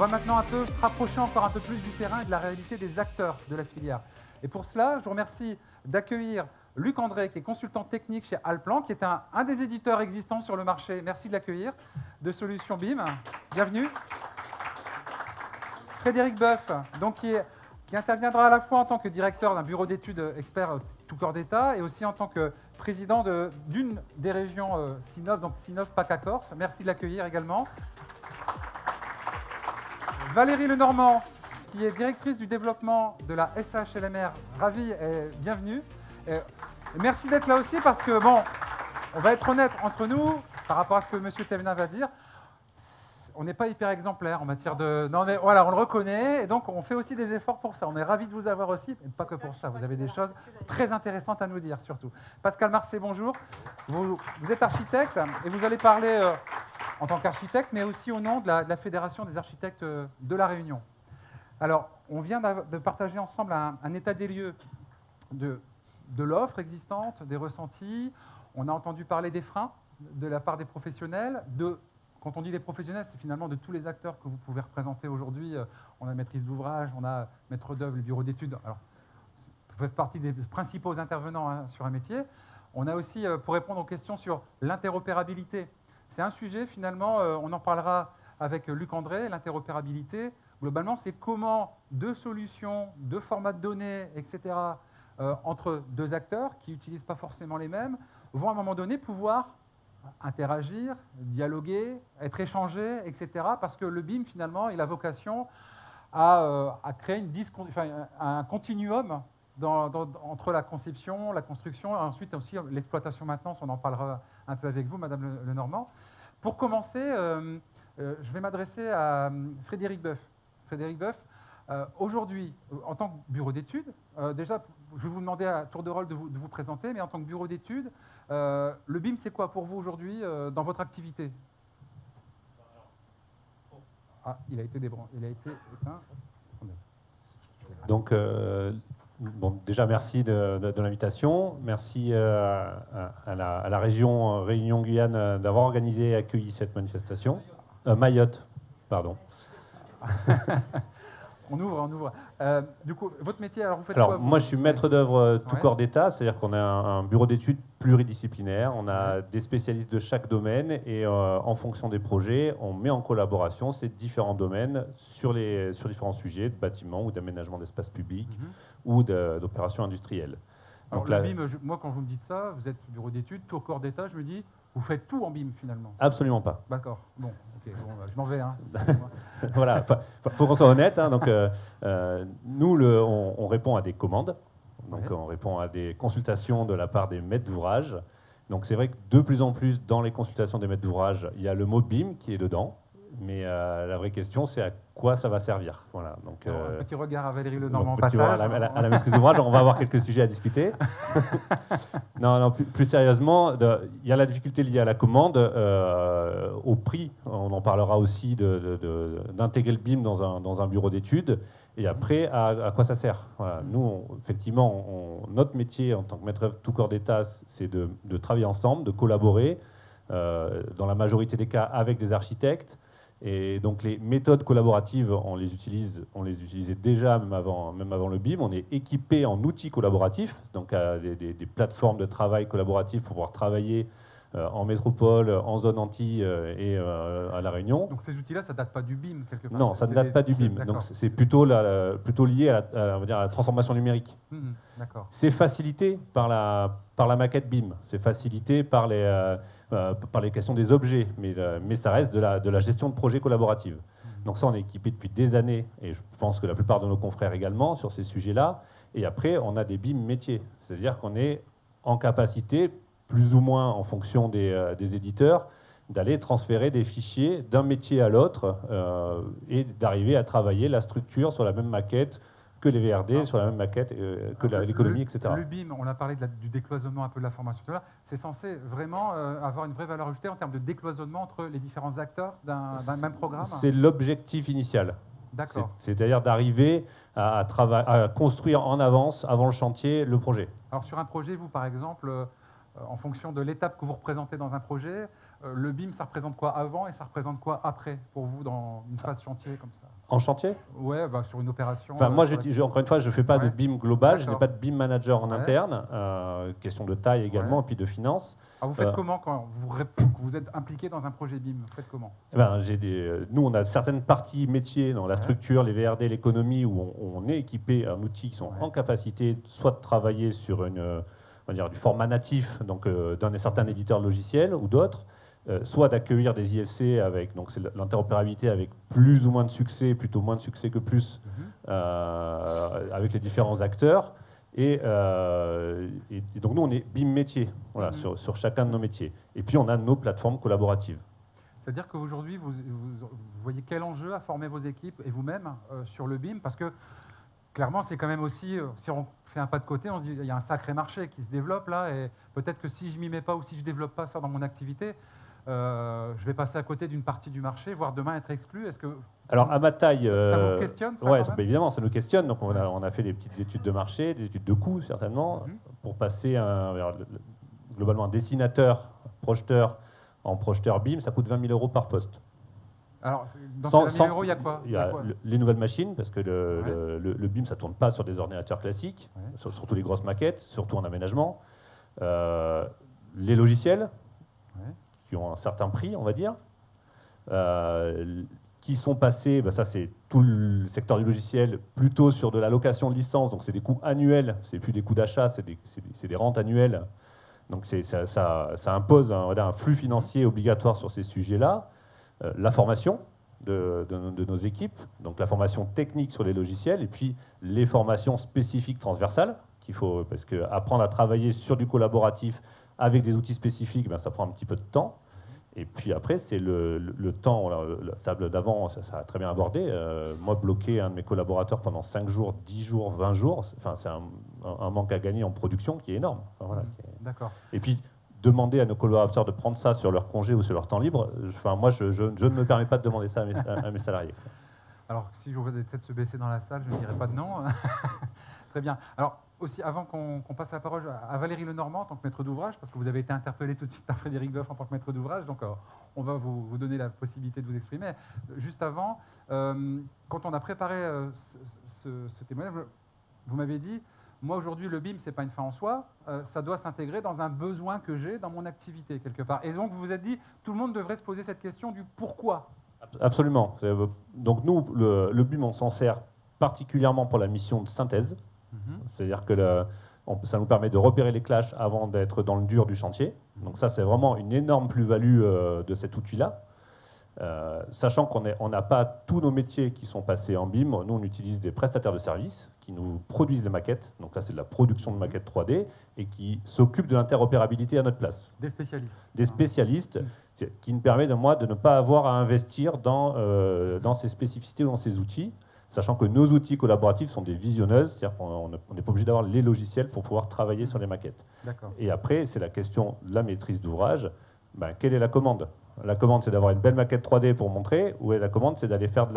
va maintenant un peu se rapprocher encore un peu plus du terrain et de la réalité des acteurs de la filière. Et pour cela, je vous remercie d'accueillir Luc André, qui est consultant technique chez Allplan, qui est un des éditeurs existants sur le marché. Merci de l'accueillir, de Solutions BIM. Bienvenue. Frédéric Boeuf, donc, qui interviendra à la fois en tant que directeur d'un bureau d'études expert tout corps d'État et aussi en tant que président d'une des régions Sinov, donc Sinov PACA Corse. Merci de l'accueillir également. Valérie Lenormand, qui est directrice du développement de la SHLMR. Ravie et bienvenue. Et merci d'être là aussi parce que, bon, on va être honnête entre nous par rapport à ce que M. Thévenin va dire. On n'est pas hyper exemplaire en matière de... Non, mais voilà, on le reconnaît et donc on fait aussi des efforts pour ça. On est ravis de vous avoir aussi, mais pas que pour ça. Vous avez des choses très intéressantes à nous dire, surtout. Pascal Marcet, bonjour. Vous êtes architecte et vous allez parler en tant qu'architecte, mais aussi au nom de la Fédération des architectes de La Réunion. Alors, on vient de partager ensemble un état des lieux de l'offre existante, des ressentis. On a entendu parler des freins de la part des professionnels, quand on dit des professionnels, c'est finalement de tous les acteurs que vous pouvez représenter aujourd'hui. On a maîtrise d'ouvrage, on a maître d'œuvre, le bureau d'études. Alors, vous faites partie des principaux intervenants sur un métier. On a aussi, pour répondre aux questions sur l'interopérabilité, c'est un sujet, finalement, on en parlera avec Luc André, l'interopérabilité. Globalement, c'est comment deux solutions, deux formats de données, etc., entre deux acteurs qui n'utilisent pas forcément les mêmes, vont à un moment donné pouvoir interagir, dialoguer, être échangés, etc. Parce que le BIM, finalement, il a vocation à créer un continuum entre la conception, la construction, et ensuite aussi l'exploitation maintenance. On en parlera un peu avec vous, Madame Lenormand. Pour commencer, je vais m'adresser à Frédéric Boeuf. Frédéric Boeuf, aujourd'hui, en tant que bureau d'études, déjà, je vais vous demander à tour de rôle de vous présenter, mais en tant que bureau d'études, le BIM, c'est quoi pour vous aujourd'hui dans votre activité? Ah, il a été éteint. Donc, bon, déjà, merci de l'invitation. Merci à la région Réunion-Guyane d'avoir organisé et accueilli cette manifestation. Mayotte, pardon. On ouvre. Du coup, votre métier, alors vous faites quoi? Moi, je suis maître d'œuvre tout corps d'État, c'est-à-dire qu'on a un bureau d'études pluridisciplinaire, on a des spécialistes de chaque domaine et en fonction des projets, on met en collaboration ces différents domaines sur différents sujets de bâtiments ou d'aménagement d'espaces publics ou d'opérations industrielles. Alors, le BIM, moi, quand vous me dites ça, vous êtes bureau d'études, tout corps d'État, je me dis, vous faites tout en BIM finalement? Absolument pas. D'accord. Bon, ok, bon, je m'en vais. Hein. Voilà, faut qu'on soit honnête. Hein, donc, nous, on répond à des commandes. Donc, on répond à des consultations de la part des maîtres d'ouvrage. Donc, c'est vrai que de plus en plus, dans les consultations des maîtres d'ouvrage, il y a le mot BIM qui est dedans. Mais la vraie question, c'est à quoi ça va servir. Voilà, donc, un petit regard à Valérie Lenormand en passage. À la maîtrise d'ouvrage, on va avoir quelques sujets à discuter. Non, plus sérieusement, il y a la difficulté liée à la commande, au prix. On en parlera aussi d'intégrer le BIM dans un bureau d'études. Et après, à quoi ça sert? Voilà. Nous, effectivement, notre métier en tant que maître d'œuvre tout corps d'État, c'est de travailler ensemble, de collaborer, dans la majorité des cas avec des architectes. Et donc les méthodes collaboratives, on les utilisait déjà même avant le BIM. On est équipé en outils collaboratifs, donc des plateformes de travail collaboratif pour pouvoir travailler en métropole, en zone anti et à La Réunion. Donc ces outils-là, ça ne date pas du BIM quelque part? Non, ça ne date pas du BIM. Donc c'est plutôt lié à la transformation numérique. C'est facilité par la maquette BIM. C'est facilité par les questions des objets, mais ça reste de la gestion de projets collaboratifs. Donc ça, on est équipé depuis des années, et je pense que la plupart de nos confrères également, sur ces sujets-là. Et après, on a des BIM métiers, c'est-à-dire qu'on est en capacité, plus ou moins en fonction des éditeurs, d'aller transférer des fichiers d'un métier à l'autre et d'arriver à travailler la structure sur la même maquette que les VRD, sur la même maquette que l'économie, etc. Le BIM, on a parlé du décloisonnement un peu de la formation, c'est censé vraiment avoir une vraie valeur ajoutée en termes de décloisonnement entre les différents acteurs d'un même programme? C'est l'objectif initial. D'accord. C'est-à-dire d'arriver à construire en avance, avant le chantier, le projet. Alors sur un projet, vous par exemple, en fonction de l'étape que vous représentez dans un projet, le BIM, ça représente quoi avant et ça représente quoi après pour vous dans une phase chantier comme ça? En chantier? Ouais, bah, sur une opération. Enfin, moi, encore une fois, je ne fais pas de Ouais. BIM global, je n'ai D'accord. pas de BIM manager en Ouais. interne, question de taille également, Ouais. et puis de finances. Alors vous faites comment quand vous êtes impliqué dans un projet BIM? Vous faites comment? Eh ben, nous, on a certaines parties métiers dans la Ouais. structure, les VRD, l'économie, où on est équipé d'un outil qui sont Ouais. en capacité soit de travailler sur on va dire, du format natif, donc d'un certain éditeur logiciel ou d'autres, soit d'accueillir des IFC avec, donc c'est l'interopérabilité avec plus ou moins de succès, plutôt moins de succès que plus, avec les différents acteurs. Et donc nous, on est BIM métier, voilà, sur chacun de nos métiers. Et puis on a nos plateformes collaboratives. C'est-à-dire qu'aujourd'hui, vous voyez quel enjeu à former vos équipes et vous-même sur le BIM? Parce que clairement, c'est quand même aussi, si on fait un pas de côté, on se dit il y a un sacré marché qui se développe là, et peut-être que si je m'y mets pas ou si je ne développe pas ça dans mon activité, je vais passer à côté d'une partie du marché, voire demain être exclu. Est-ce que alors à ma taille, ça vous questionne ça, ouais, quand même évidemment, ça nous questionne. Donc on a fait des petites études de marché, des études de coûts certainement, pour passer globalement un dessinateur, projeteur en projeteur BIM, ça coûte 20 000 € par poste. Alors, dans ces 20 000 €, il y a quoi? Il y a les nouvelles machines, parce que le BIM, ça ne tourne pas sur des ordinateurs classiques, surtout les grosses maquettes, surtout en aménagement. Les logiciels, qui ont un certain prix, on va dire, qui sont passés, ça c'est tout le secteur du logiciel, plutôt sur de la location de licence, donc c'est des coûts annuels, c'est plus des coûts d'achat, c'est des rentes annuelles. Donc ça impose un flux financier obligatoire sur ces sujets-là. La formation de nos équipes, donc la formation technique sur les logiciels, et puis les formations spécifiques transversales qu'il faut, parce qu'apprendre à travailler sur du collaboratif avec des outils spécifiques, ça prend un petit peu de temps. Et puis après, c'est le temps, la table d'avant, ça a très bien abordé. Moi, bloquer un de mes collaborateurs pendant 5 jours, 10 jours, 20 jours, c'est un manque à gagner en production qui est énorme. Enfin, voilà, D'accord. Et puis, demander à nos collaborateurs de prendre ça sur leur congé ou sur leur temps libre, moi, je ne me permets pas de demander ça à mes salariés. Alors, si je vois des têtes se baisser dans la salle, je ne dirais pas de non. Très bien. Alors, aussi, avant qu'on passe la parole à Valérie Lenormand en tant que maître d'ouvrage, parce que vous avez été interpellé tout de suite par Frédéric Boeuf en tant que maître d'ouvrage, donc on va vous donner la possibilité de vous exprimer. Juste avant, quand on a préparé ce témoignage, vous m'avez dit, moi aujourd'hui le BIM, ce n'est pas une fin en soi, ça doit s'intégrer dans un besoin que j'ai dans mon activité quelque part. Et donc vous vous êtes dit, tout le monde devrait se poser cette question du pourquoi. Absolument. Donc nous, le BIM, on s'en sert particulièrement pour la mission de synthèse. C'est-à-dire que ça nous permet de repérer les clashs avant d'être dans le dur du chantier. Donc ça, c'est vraiment une énorme plus-value de cet outil-là. Sachant qu'on n'a pas tous nos métiers qui sont passés en BIM. Nous, on utilise des prestataires de services qui nous produisent les maquettes. Donc là, c'est de la production de maquettes 3D et qui s'occupent de l'interopérabilité à notre place. Des spécialistes. Des spécialistes qui nous permettent de ne pas avoir à investir dans ces spécificités ou dans ces outils. Sachant que nos outils collaboratifs sont des visionneuses, c'est-à-dire qu'on n'est pas obligé d'avoir les logiciels pour pouvoir travailler sur les maquettes. Et après, c'est la question de la maîtrise d'ouvrage. Quelle est la commande? La commande, c'est d'avoir une belle maquette 3D pour montrer, ou la commande, c'est d'aller faire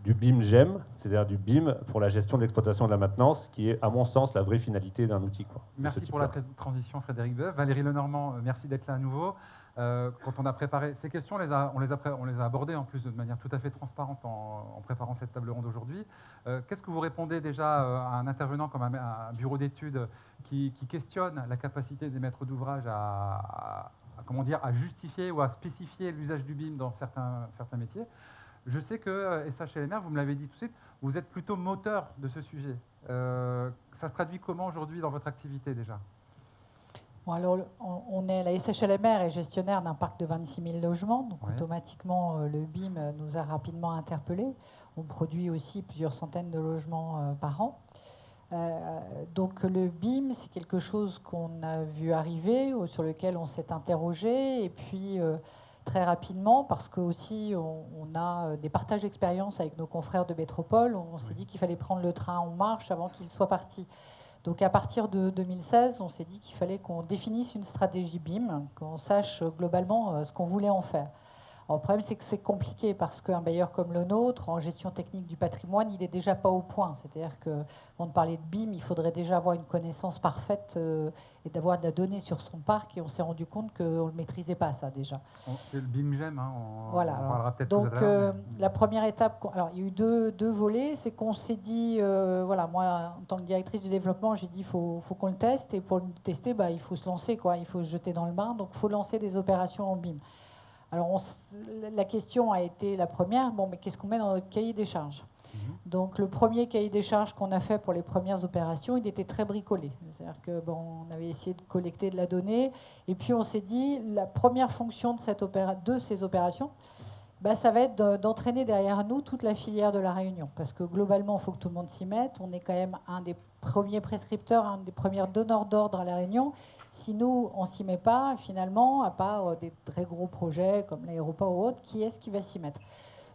du BIM GEM, c'est-à-dire du BIM pour la gestion de l'exploitation et de la maintenance, qui est, à mon sens, la vraie finalité d'un outil. Merci pour la transition, Frédéric Boeuf. Valérie Lenormand, merci d'être là à nouveau. Quand on a préparé ces questions, on les a abordées en plus de manière tout à fait transparente en préparant cette table ronde aujourd'hui. Qu'est-ce que vous répondez déjà à un intervenant comme un bureau d'études qui questionne la capacité des maîtres d'ouvrage à justifier ou à spécifier l'usage du BIM dans certains métiers? Je sais que SHLMR, vous me l'avez dit tout de suite, vous êtes plutôt moteur de ce sujet. Ça se traduit comment aujourd'hui dans votre activité déjà? Bon, alors, la SHLMR est gestionnaire d'un parc de 26 000 logements, donc automatiquement le BIM nous a rapidement interpellés. On produit aussi plusieurs centaines de logements par an. Donc le BIM, c'est quelque chose qu'on a vu arriver, sur lequel on s'est interrogé, et puis très rapidement, parce que aussi on a des partages d'expérience avec nos confrères de métropole, on s'est dit qu'il fallait prendre le train en marche avant qu'il soit parti. Donc à partir de 2016, on s'est dit qu'il fallait qu'on définisse une stratégie BIM, qu'on sache globalement ce qu'on voulait en faire. Alors, le problème, c'est que c'est compliqué parce qu'un bailleur comme le nôtre, en gestion technique du patrimoine, il n'est déjà pas au point. C'est-à-dire qu'avant de parler de BIM, il faudrait déjà avoir une connaissance parfaite et d'avoir de la donnée sur son parc. Et on s'est rendu compte qu'on ne le maîtrisait pas, ça, déjà. C'est le BIM-GEM, hein, Voilà, on parlera peut-être donc, tout à l'heure. la première étape, alors, il y a eu deux volets. C'est qu'on s'est dit, voilà, moi, en tant que directrice du développement, j'ai dit il faut qu'on le teste. Et pour le tester, il faut se lancer, quoi. Il faut se jeter dans le bain. Donc, il faut lancer des opérations en BIM. Alors, la question a été la première, bon, mais qu'est-ce qu'on met dans notre cahier des charges? Donc, le premier cahier des charges qu'on a fait pour les premières opérations, il était très bricolé. C'est-à-dire que on avait essayé de collecter de la donnée, et puis on s'est dit, la première fonction de ces opérations, ça va être d'entraîner derrière nous toute la filière de la Réunion. Parce que globalement, il faut que tout le monde s'y mette. On est quand même un des premiers prescripteurs, un des premiers donneurs d'ordre à la Réunion. Si nous, on ne s'y met pas, finalement, à part des très gros projets comme l'aéroport ou autre, qui est-ce qui va s'y mettre?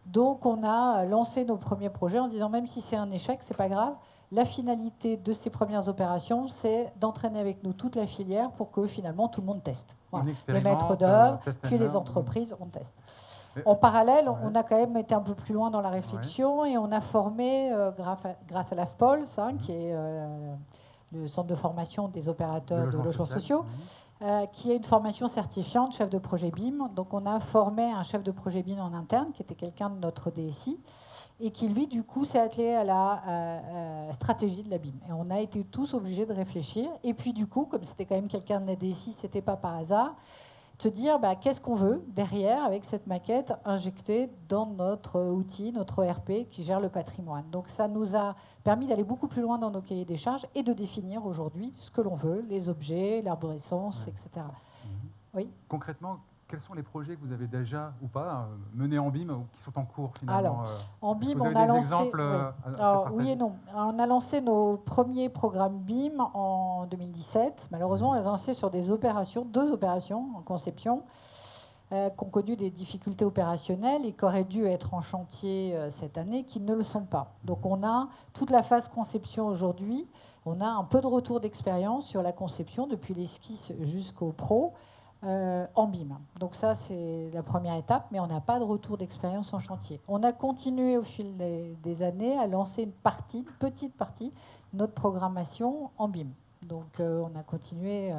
Donc, on a lancé nos premiers projets en se disant, même si c'est un échec, ce n'est pas grave. La finalité de ces premières opérations, c'est d'entraîner avec nous toute la filière pour que finalement tout le monde teste. Voilà. Les maîtres d'œuvre, puis les entreprises, on teste. En parallèle, on a quand même été un peu plus loin dans la réflexion et on a formé, grâce à l'AFPOLS, qui est le centre de formation des opérateurs de logements sociaux, qui est une formation certifiante, chef de projet BIM. Donc on a formé un chef de projet BIM en interne, qui était quelqu'un de notre DSI, et qui, lui, du coup, s'est attelé à la stratégie de la BIM. Et on a été tous obligés de réfléchir. Et puis, du coup, comme c'était quand même quelqu'un de la DSI, ce n'était pas par hasard, se dire qu'est-ce qu'on veut derrière avec cette maquette injectée dans notre outil, notre ERP qui gère le patrimoine. Donc ça nous a permis d'aller beaucoup plus loin dans nos cahiers des charges et de définir aujourd'hui ce que l'on veut, les objets, l'arborescence, etc. Oui. Concrètement, quels sont les projets que vous avez déjà ou pas menés en BIM ou qui sont en cours finalement? Alors, en BIM, on a lancé. Oui et non. On a lancé nos premiers programmes BIM en 2017. Malheureusement, on les a lancés sur deux opérations en conception, qui ont connu des difficultés opérationnelles et qui auraient dû être en chantier cette année, qui ne le sont pas. Donc, on a toute la phase conception aujourd'hui. On a un peu de retour d'expérience sur la conception depuis l'esquisse jusqu'au pro. En BIM. Donc ça, c'est la première étape, mais on n'a pas de retour d'expérience en chantier. On a continué au fil des années à lancer une petite partie, notre programmation en BIM. Donc on a continué.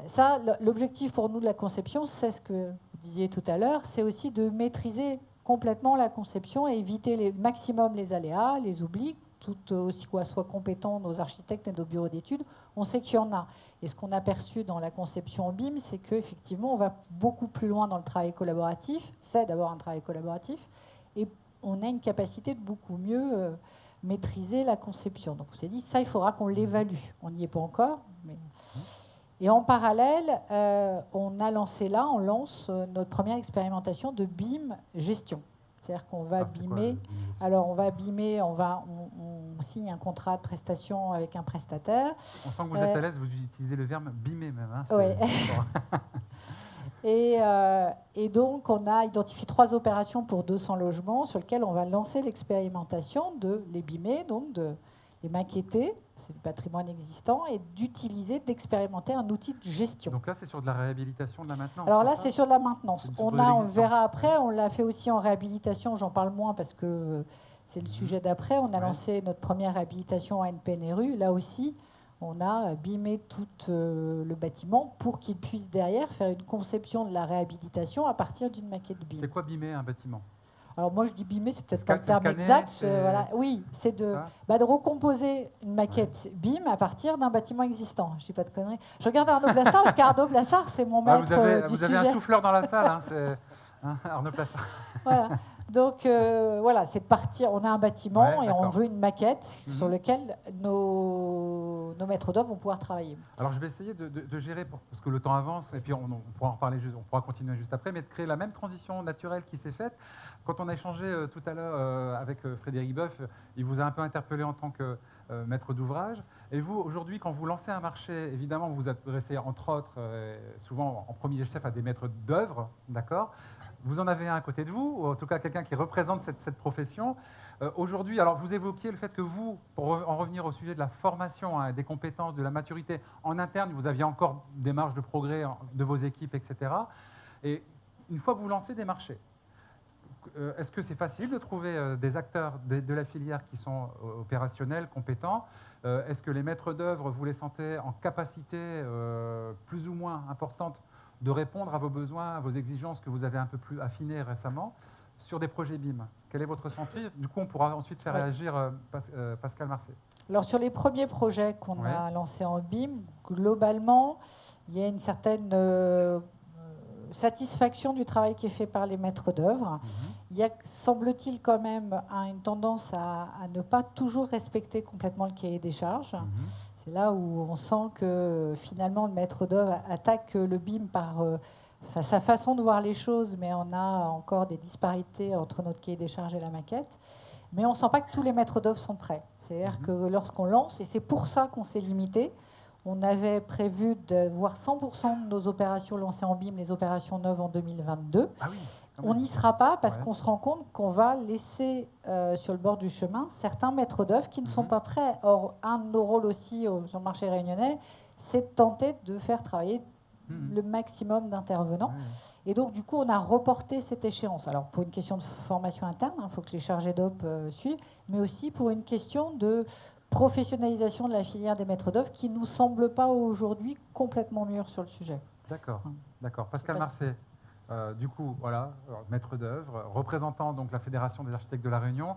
Ça, l'objectif pour nous de la conception, c'est ce que vous disiez tout à l'heure, c'est aussi de maîtriser complètement la conception et éviter le maximum les aléas, les oublis, tout aussi soit compétents nos architectes et nos bureaux d'études, on sait qu'il y en a. Et ce qu'on a perçu dans la conception en BIM, c'est qu'effectivement, on va beaucoup plus loin dans le travail collaboratif. C'est d'abord un travail collaboratif. Et on a une capacité de beaucoup mieux maîtriser la conception. Donc on s'est dit, ça, il faudra qu'on l'évalue. On n'y est pas encore. Et en parallèle, on lance notre première expérimentation de BIM gestion. C'est-à-dire qu'on va BIMer. Alors, on va BIMer, on signe un contrat de prestation avec un prestataire. On sent que vous êtes à l'aise, vous utilisez le verbe BIMer même. Hein, oui. Et donc, on a identifié 3 opérations pour 200 logements sur lesquelles on va lancer l'expérimentation de les BIMer, donc de les maqueter, c'est du patrimoine existant, et d'expérimenter un outil de gestion. Donc là, c'est sur de la réhabilitation, de la maintenance? Alors là, c'est sur de la maintenance. On le verra après, on l'a fait aussi en réhabilitation, j'en parle moins parce que c'est le sujet d'après. On a lancé notre première réhabilitation à NPNRU. Là aussi, on a BIMé tout le bâtiment pour qu'il puisse derrière faire une conception de la réhabilitation à partir d'une maquette BIM. C'est quoi BIMer un bâtiment? Alors moi je dis BIMer, c'est peut-être pas le terme exact. Voilà. Oui, c'est de recomposer une maquette BIM à partir d'un bâtiment existant. Je dis pas de conneries. Je regarde Arnaud Blassard parce qu'Arnaud Blassard, c'est mon maître vous avez un souffleur dans la salle, c'est Arnaud Blassard. Voilà. Donc voilà, c'est de partir. On a un bâtiment et on veut une maquette sur laquelle nos maîtres d'œuvre vont pouvoir travailler. Alors je vais essayer de gérer parce que le temps avance et puis on pourra en reparler, on pourra continuer juste après, mais de créer la même transition naturelle qui s'est faite. Quand on a échangé tout à l'heure avec Frédéric Boeuf, il vous a un peu interpellé en tant que maître d'ouvrage. Et vous, aujourd'hui, quand vous lancez un marché, évidemment, vous vous adressez entre autres, souvent en premier chef à des maîtres d'œuvre, d'accord ? Vous en avez un à côté de vous, ou en tout cas quelqu'un qui représente cette profession. Aujourd'hui, alors vous évoquiez le fait que vous, pour en revenir au sujet de la formation, des compétences, de la maturité en interne, vous aviez encore des marges de progrès de vos équipes, etc. Et une fois que vous lancez des marchés, est-ce que c'est facile de trouver des acteurs de la filière qui sont opérationnels, compétents? Est-ce que les maîtres d'œuvre, vous les sentez en capacité plus ou moins importante de répondre à vos besoins, à vos exigences que vous avez un peu plus affinées récemment sur des projets BIM? Quel est votre ressenti? Du coup, on pourra ensuite faire réagir Pascal Marcet. Alors sur les premiers projets qu'on Ouais. a lancés en BIM, globalement, il y a une certaine satisfaction du travail qui est fait par les maîtres d'œuvre. Il y a, semble-t-il, quand même une tendance à ne pas toujours respecter complètement le cahier des charges. C'est là où on sent que finalement le maître d'œuvre attaque le BIM par sa façon de voir les choses, mais on a encore des disparités entre notre cahier des charges et la maquette. Mais on ne sent pas que tous les maîtres d'œuvre sont prêts. C'est-à-dire que lorsqu'on lance, et c'est pour ça qu'on s'est limité, on avait prévu de voir 100% de nos opérations lancées en BIM, les opérations neuves en 2022. Ah oui, on n'y sera pas parce qu'on se rend compte qu'on va laisser sur le bord du chemin certains maîtres d'œuvre qui ne sont pas prêts. Or, un de nos rôles aussi sur le marché réunionnais, c'est de tenter de faire travailler le maximum d'intervenants. Et donc, du coup, on a reporté cette échéance. Alors, pour une question de formation interne, il faut que les chargés d'OP suivent, mais aussi pour une question de professionnalisation de la filière des maîtres d'œuvre qui ne nous semble pas aujourd'hui complètement mûre sur le sujet. D'accord, d'accord. Pascal Marcet, du coup, voilà, maître d'œuvre, représentant donc la Fédération des architectes de La Réunion.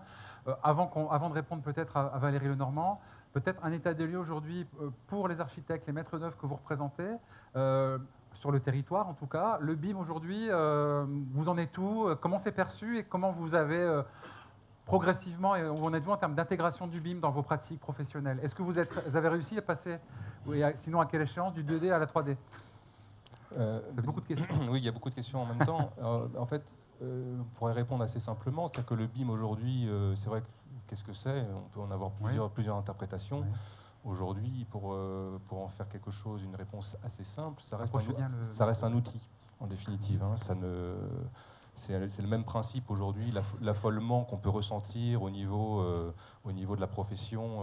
Avant de répondre peut-être à Valérie Lenormand, peut-être un état des lieux aujourd'hui pour les architectes, les maîtres d'œuvre que vous représentez, sur le territoire en tout cas. Le BIM aujourd'hui, vous en êtes où? Comment c'est perçu et comment vous avez progressivement, et où en êtes-vous en termes d'intégration du BIM dans vos pratiques professionnelles? Est-ce que vous avez réussi à passer, sinon à quelle échéance, du 2D à la 3D? C'est beaucoup de questions. Oui, il y a beaucoup de questions en même temps. En fait, on pourrait répondre assez simplement. C'est-à-dire que le BIM aujourd'hui, c'est vrai, qu'est-ce que c'est? On peut en avoir plusieurs interprétations. Oui. Aujourd'hui, pour en faire quelque chose, une réponse assez simple, ça reste un outil, en définitive. Hein. C'est le même principe aujourd'hui, l'affolement qu'on peut ressentir au niveau de la profession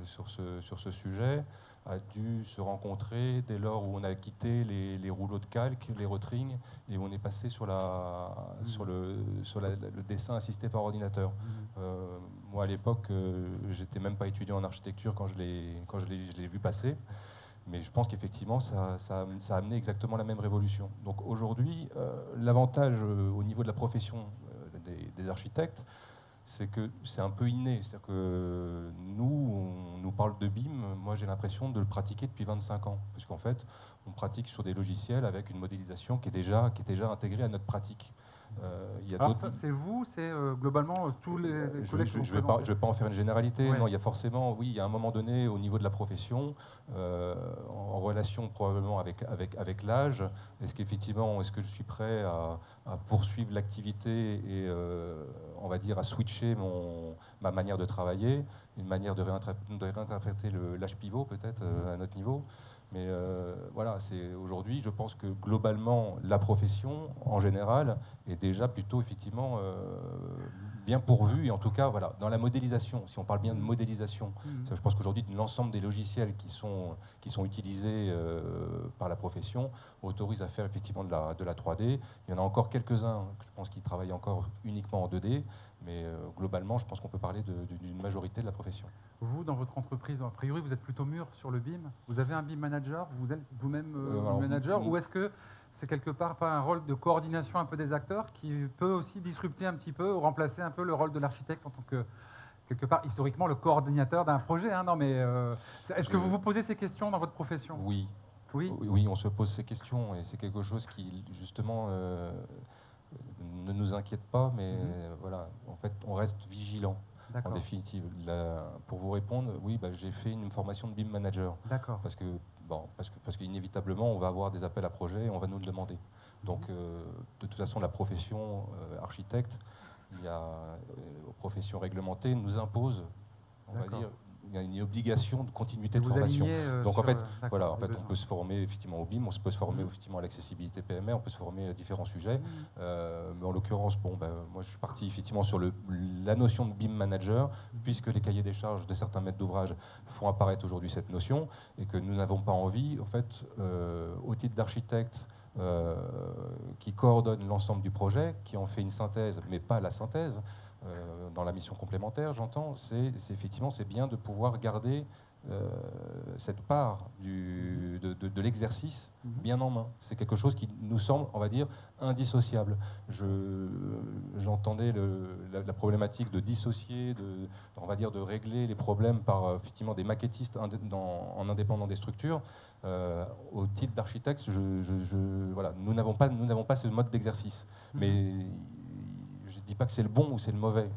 sur ce sujet a dû se rencontrer dès lors où on a quitté les rouleaux de calque, les rotrings, et où on est passé sur le dessin assisté par ordinateur. Moi, à l'époque, j'étais même pas étudiant en architecture quand je l'ai vu passer. Mais je pense qu'effectivement, ça a amené exactement la même révolution. Donc aujourd'hui, l'avantage au niveau de la profession des architectes, c'est que c'est un peu inné. C'est-à-dire que on nous parle de BIM, moi j'ai l'impression de le pratiquer depuis 25 ans. Parce qu'en fait, on pratique sur des logiciels avec une modélisation qui est déjà intégrée à notre pratique. Alors ça, c'est vous, c'est globalement tous les collègues que vous je vais pas en faire une généralité. Ouais. Non, il y a forcément, oui, il y a un moment donné au niveau de la profession, en relation probablement avec l'âge, est-ce que je suis prêt à poursuivre l'activité et on va dire à switcher ma manière de travailler, une manière de réinterpréter l'âge pivot peut-être à notre niveau. Mais voilà, aujourd'hui, je pense que globalement, la profession, en général, est déjà plutôt effectivement bien pourvue. Et en tout cas, voilà, dans la modélisation, si on parle bien de modélisation, je pense qu'aujourd'hui, l'ensemble des logiciels qui sont utilisés par la profession autorisent à faire effectivement de la 3D. Il y en a encore quelques-uns, je pense, qui travaillent encore uniquement en 2D. Mais globalement, je pense qu'on peut parler d'une majorité de la profession. Vous, dans votre entreprise, a priori, vous êtes plutôt mûr sur le BIM. Vous avez un BIM manager, vous êtes vous-même manager, ou est-ce que c'est quelque part pas un rôle de coordination un peu des acteurs qui peut aussi disrupter un petit peu ou remplacer un peu le rôle de l'architecte en tant que, quelque part, historiquement, le coordinateur d'un projet, hein? Non, mais est-ce que vous vous posez ces questions dans votre profession? Oui. Oui, on se pose ces questions et c'est quelque chose qui, justement, ne nous inquiète pas, mais voilà, en fait, on reste vigilant. En définitive, pour vous répondre, oui, j'ai fait une formation de BIM manager. Parce qu'inévitablement, on va avoir des appels à projets et on va nous le demander. Donc, de toute façon, la profession architecte, profession réglementée, nous impose, on va dire, il y a une obligation de continuité de formation. Donc en fait, voilà, on peut se former effectivement au BIM, on peut se former effectivement à l'accessibilité PMR, on peut se former à différents sujets. Mais en l'occurrence, moi je suis parti effectivement sur la notion de BIM manager, puisque les cahiers des charges de certains maîtres d'ouvrage font apparaître aujourd'hui cette notion, et que nous n'avons pas envie, en fait, au titre d'architecte, qui coordonne l'ensemble du projet, qui en fait une synthèse, mais pas la synthèse. Dans la mission complémentaire, j'entends, effectivement, c'est bien de pouvoir garder cette part de l'exercice bien en main. C'est quelque chose qui nous semble, on va dire, indissociable. J'entendais la problématique de dissocier, on va dire, de régler les problèmes par effectivement des maquettistes en indépendant des structures. Au titre d'architecte, voilà, nous n'avons pas ce mode d'exercice. Mais je ne dis pas que c'est le bon ou c'est le mauvais.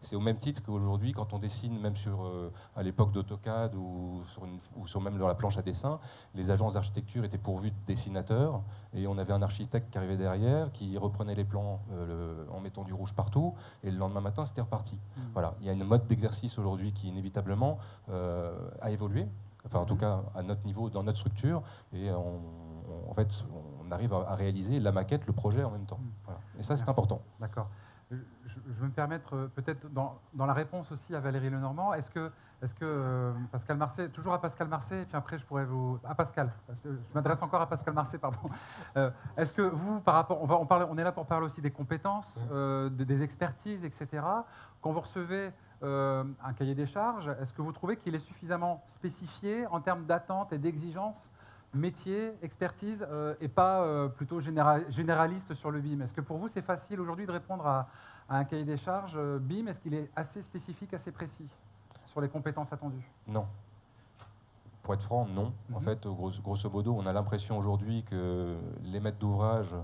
C'est au même titre qu'aujourd'hui, quand on dessine, même à l'époque d'AutoCAD ou sur même dans la planche à dessin, les agences d'architecture étaient pourvues de dessinateurs et on avait un architecte qui arrivait derrière, qui reprenait les plans en mettant du rouge partout, et le lendemain matin, c'était reparti. Voilà. Il y a une mode d'exercice aujourd'hui qui, inévitablement, a évolué, enfin en tout cas à notre niveau, dans notre structure, et en fait, on arrive à réaliser la maquette, le projet en même temps. Voilà. Et ça, c'est important. D'accord. Je vais me permettre, peut-être, dans la réponse aussi à Valérie Lenormand, est-ce que Pascal Marcet, toujours à Pascal Marcet, et puis après, je pourrais vous... À Pascal, je m'adresse encore à Pascal Marcet, pardon. Est-ce que vous, par rapport... On est là pour parler aussi des compétences, des expertises, etc. Quand vous recevez un cahier des charges, est-ce que vous trouvez qu'il est suffisamment spécifié en termes d'attente et d'exigence métier, expertise, et pas plutôt généraliste sur le BIM? Est-ce que pour vous, c'est facile aujourd'hui de répondre à un cahier des charges BIM? Est-ce qu'il est assez spécifique, assez précis sur les compétences attendues? Non. Pour être franc, non. En fait, grosso modo, on a l'impression aujourd'hui que les maîtres d'ouvrage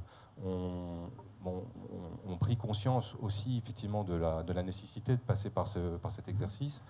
ont pris conscience aussi, effectivement, de la nécessité de passer par cet exercice.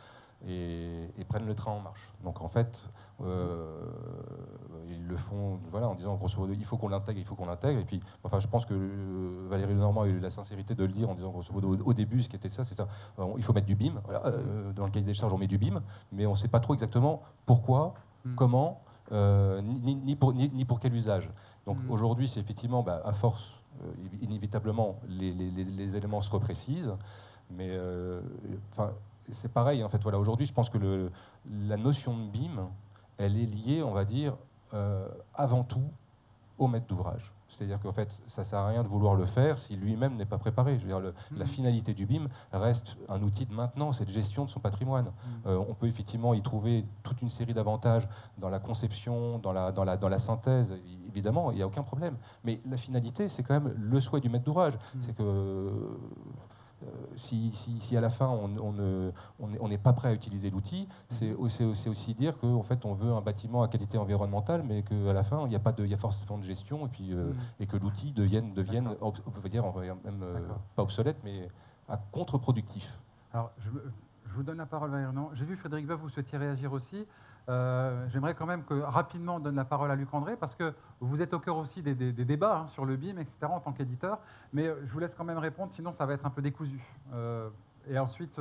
Et prennent le train en marche. Donc en fait, ils le font, voilà, en disant grosso modo, il faut qu'on l'intègre, il faut qu'on l'intègre. Et puis, enfin, je pense que Valérie Lenormand a eu la sincérité de le dire en disant grosso modo au début, ce qui était ça, c'est ça, il faut mettre du BIM. Voilà, dans le cahier des charges, on met du BIM, mais on ne sait pas trop exactement pourquoi, comment, ni pour quel usage. Donc aujourd'hui, c'est effectivement, à force, inévitablement, les éléments se reprécisent, mais enfin. C'est pareil, en fait. Voilà, aujourd'hui, je pense que la notion de BIM, elle est liée, on va dire, avant tout au maître d'ouvrage. C'est-à-dire qu'en fait, ça ne sert à rien de vouloir le faire si lui-même n'est pas préparé. Je veux dire, la finalité du BIM reste un outil de maintenance et de gestion de son patrimoine. On peut effectivement y trouver toute une série d'avantages dans la conception, dans la synthèse. Évidemment, il n'y a aucun problème. Mais la finalité, c'est quand même le souhait du maître d'ouvrage. C'est que... si à la fin on n'est pas prêt à utiliser l'outil, c'est aussi dire qu'en fait on veut un bâtiment à qualité environnementale, mais qu'à la fin il y a forcément de gestion, et puis et que l'outil devienne on peut dire même pas obsolète, mais contre-productif. Alors je vous donne la parole, Valérie. J'ai vu Frédéric Veuve, vous souhaitiez réagir aussi. J'aimerais quand même que rapidement on donne la parole à Luc André, parce que vous êtes au cœur aussi des débats sur le BIM, etc., en tant qu'éditeur. Mais je vous laisse quand même répondre, sinon ça va être un peu décousu. Et ensuite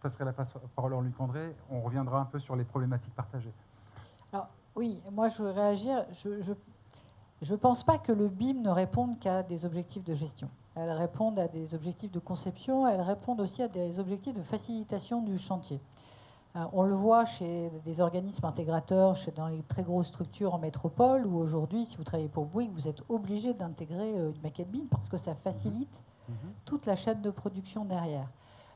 passerai la parole à Luc André. On reviendra un peu sur les problématiques partagées. Alors, oui, moi je veux réagir. Je ne pense pas que le BIM ne réponde qu'à des objectifs de gestion. Elles répondent à des objectifs de conception, elles répondent aussi à des objectifs de facilitation du chantier. On le voit chez des organismes intégrateurs, dans les très grosses structures en métropole, où aujourd'hui, si vous travaillez pour Bouygues, vous êtes obligé d'intégrer une maquette BIM parce que ça facilite toute la chaîne de production derrière.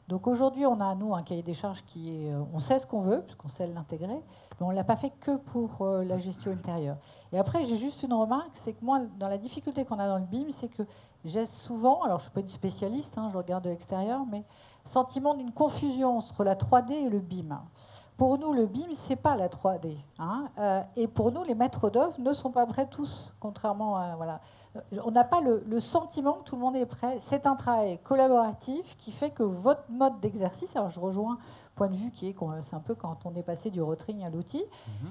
Donc aujourd'hui, on a, nous, un cahier des charges qui est... on sait ce qu'on veut, parce qu'on sait l'intégrer, mais on ne l'a pas fait que pour la gestion ultérieure. Et après, j'ai juste une remarque, c'est que moi, dans la difficulté qu'on a dans le BIM, c'est que j'ai souvent, alors je ne suis pas une spécialiste, je regarde de l'extérieur, mais sentiment d'une confusion entre la 3D et le BIM. Pour nous, le BIM, ce n'est pas la 3D. Et pour nous, les maîtres d'œuvre ne sont pas prêts tous, contrairement à... Voilà. On n'a pas le sentiment que tout le monde est prêt. C'est un travail collaboratif qui fait que votre mode d'exercice, alors je rejoins le point de vue qui est, c'est un peu quand on est passé du rotring à l'outil,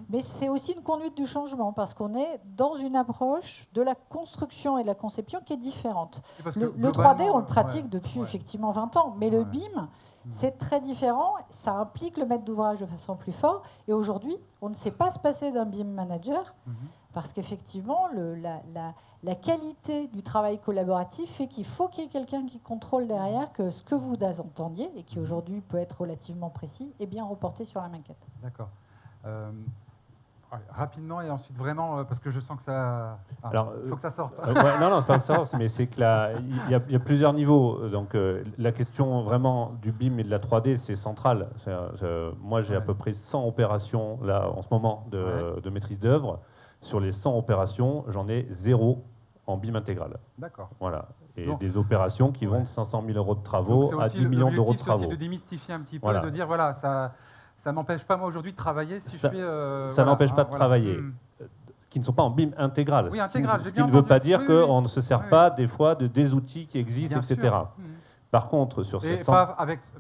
mais c'est aussi une conduite du changement, parce qu'on est dans une approche de la construction et de la conception qui est différente. Le 3D, on le pratique depuis effectivement 20 ans, mais le BIM, c'est très différent, ça implique le maître d'ouvrage de façon plus forte, et aujourd'hui, on ne sait pas se passer d'un BIM manager, parce qu'effectivement, la qualité du travail collaboratif fait qu'il faut qu'il y ait quelqu'un qui contrôle derrière que ce que vous entendiez, et qui aujourd'hui peut être relativement précis, est bien reporté sur la maquette. D'accord. Ouais, rapidement et ensuite vraiment, parce que je sens que ça... faut que ça sorte. Non, c'est pas que ça sorte, mais c'est que il y a plusieurs niveaux. Donc la question vraiment du BIM et de la 3D, c'est central. Moi, j'ai à peu près 100 opérations là en ce moment de maîtrise d'œuvre. Sur les 100 opérations, j'en ai 0 en BIM intégral. D'accord. Voilà. Et donc, des opérations qui vont de 500 000 euros de travaux à 10 millions millions d'euros de travaux. C'est aussi de démystifier un petit peu, de dire voilà, ça m'empêche pas moi aujourd'hui de travailler si je suis... ça n'empêche pas de travailler. Qui ne sont pas en BIM intégral. Oui, intégral. Ce qui ne veut pas dire qu'on ne se sert pas des fois des outils qui existent, bien etc. Sûr. Par contre, sur et 700...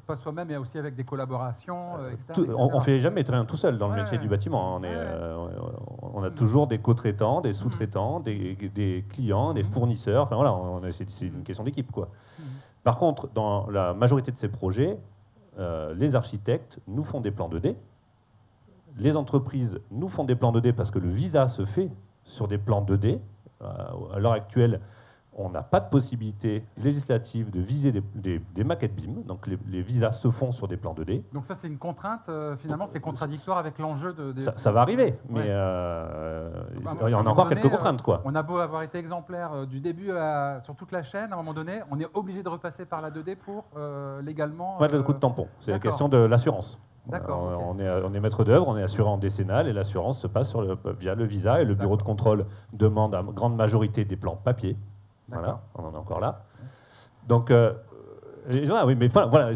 pas soi-même, mais aussi avec des collaborations, etc. On ne fait jamais rien tout seul dans le métier du bâtiment. On a toujours des co-traitants, des sous-traitants, des clients, des fournisseurs. Enfin voilà, c'est une question d'équipe, quoi. Par contre, dans la majorité de ces projets, les architectes nous font des plans 2D. Les entreprises nous font des plans 2D parce que le visa se fait sur des plans 2D. À l'heure actuelle, on n'a pas de possibilité législative de viser des maquettes BIM. Donc les visas se font sur des plans 2D. Donc ça, c'est une contrainte, finalement, c'est contradictoire avec l'enjeu de... Ça va arriver, mais il y en a encore quelques contraintes, quoi. On a beau avoir été exemplaire du début sur toute la chaîne, à un moment donné, on est obligé de repasser par la 2D pour légalement... le coup de tampon, c'est la question de l'assurance. D'accord. On est maître d'œuvre, on est assuré en décennale et l'assurance se passe via le visa et le bureau de contrôle demande à grande majorité des plans papier. Voilà, on en est encore là. Donc, oui, mais voilà,